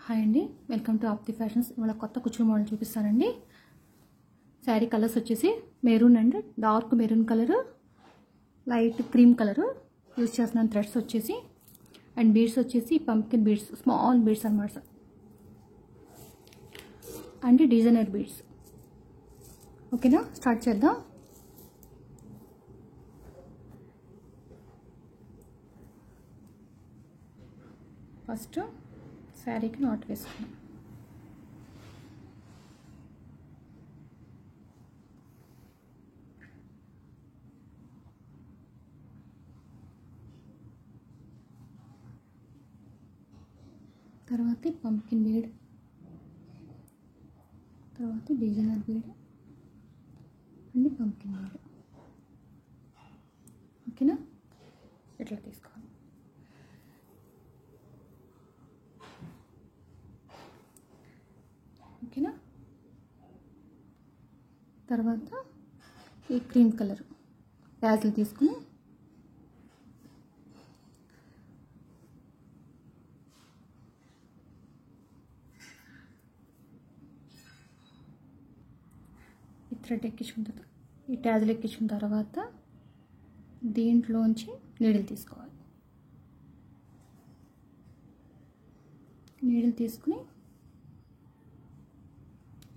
Hi అండి, welcome to ఆప్తి fashions. ఇవాళ కొత్త కుచ్చుల మోడల్ చూపిస్తానండి. శారీ కలర్స్ వచ్చేసి maroon and dark maroon colour, light cream colour use చేస్తున్నాను. థ్రెడ్స్ వచ్చేసి అండ్ బీడ్స్ వచ్చేసి పంకిన్ బీడ్స్, స్మాల్ బీడ్స్ అన్నమాట అండ్ డిజైనర్ బీడ్స్. ఓకేనా, స్టార్ట్ చేద్దాం. ఫస్ట్ శారీకి నాట్ వేసుకున్నాం. తర్వాత పంకిన్ బీడ్, తర్వాత designer bead and pumpkin bead. ఓకేనా, ఇట్లా తీసుకోవాలి. ఓకేనా, తర్వాత ఈ క్రీమ్ కలర్ ప్యాజులు తీసుకుని ఈ థ్రెడ్ ఎక్కించుకున్న తర్వాత ఈ ట్యాజులు ఎక్కించుకున్న తర్వాత దీంట్లోంచి నీడిల్ తీసుకోవాలి. నీడిల్ తీసుకుని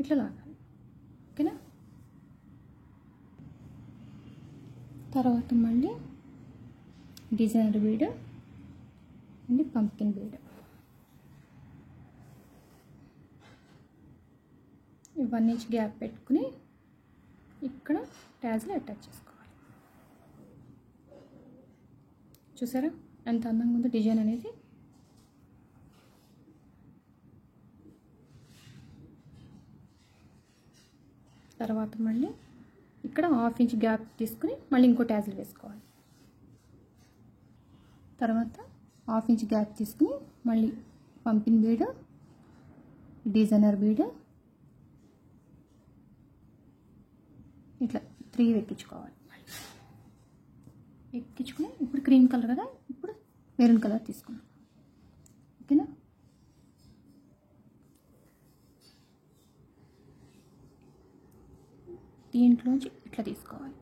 ఇట్లా లాగాలి. ఓకేనా, తర్వాత మళ్ళీ designer bead and pumpkin bead, ఇవన్నీ గ్యాప్ పెట్టుకుని ఇక్కడ ట్యాజ్లు అటాచ్ చేసుకోవాలి. చూసారా ఎంత అందంగా ఉందో డిజైన్ అనేది. తర్వాత మళ్ళీ ఇక్కడ 1/2 ఇంచ్ గ్యాప్ తీసుకుని మళ్ళీ ఇంకో ట్యాజ్లు వేసుకోవాలి. తర్వాత 1/2 ఇంచ్ గ్యాప్ తీసుకుని మళ్ళీ పంకిన్ బీడ్, డిజైనర్ బీడ్ ఇట్లా 3 ఎక్కించుకోవాలి. ఎక్కించుకుని ఇప్పుడు క్రీమ్ కలర్ కదా, ఇప్పుడు మెరూన్ కలర్ తీసుకున్నాం. ఓకేనా, దీంట్లోంచి ఇట్లా తీసుకోవాలి.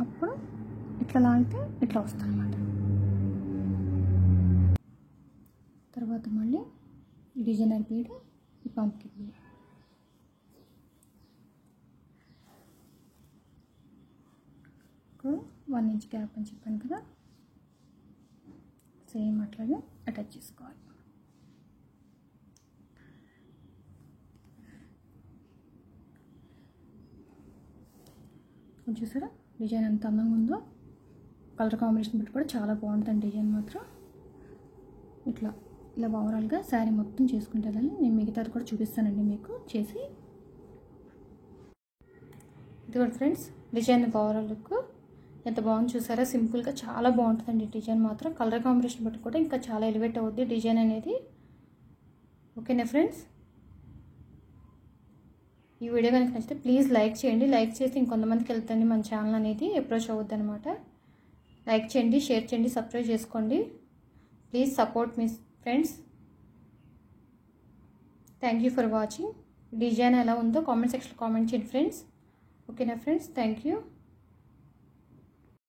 అప్పుడు ఇట్లా లాగితే ఇట్లా వస్తుంది అన్నమాట. తర్వాత మళ్ళీ డిజైనర్ బీడ్, ఈ పంకిన్ బీడ్, ఇప్పుడు 1 ఇంచ్ గ్యాప్ అని చెప్పాను కదా, సేమ్ అట్లాగే అటాచ్ చేసుకోవాలి. చూసారా డిజైన్ ఎంత అందంగా ఉందో. కలర్ కాంబినేషన్ పెట్టి కూడా చాలా బాగుంటుంది డిజైన్ మాత్రం. ఇట్లా ఇలా ఓవరాల్గా శారీ మొత్తం చేసుకుంటుందని నేను మిగతాది కూడా చూపిస్తానండి మీకు చేసి. ఇది కూడా ఫ్రెండ్స్ డిజైన్ ఓవరాల్ లుక్ ఎంత బాగుంది చూసారా. సింపుల్గా చాలా బాగుంటుందండి డిజైన్ మాత్రం. కలర్ కాంబినేషన్ బట్టి కూడా ఇంకా చాలా ఎలివేట్ అవుద్ది డిజైన్ అనేది. ఓకేనా ఫ్రెండ్స్, ఈ వీడియో కనుక నచ్చితే ప్లీజ్ లైక్ చేయండి. లైక్ చేసి ఇంకొంతమందికి వెళ్తుంది మన ఛానల్ అనేది అప్రోచ్ అవుద్ది అనమాట. లైక్ చేయండి, షేర్ చేయండి, సబ్స్క్రైబ్ చేసుకోండి. Please support me friends. Thank you for watching. Design ఎలా ఉందో కామెంట్ సెక్షన్లో కామెంట్ చేయండి ఫ్రెండ్స్. ఓకేనా ఫ్రెండ్స్, థ్యాంక్ యూ.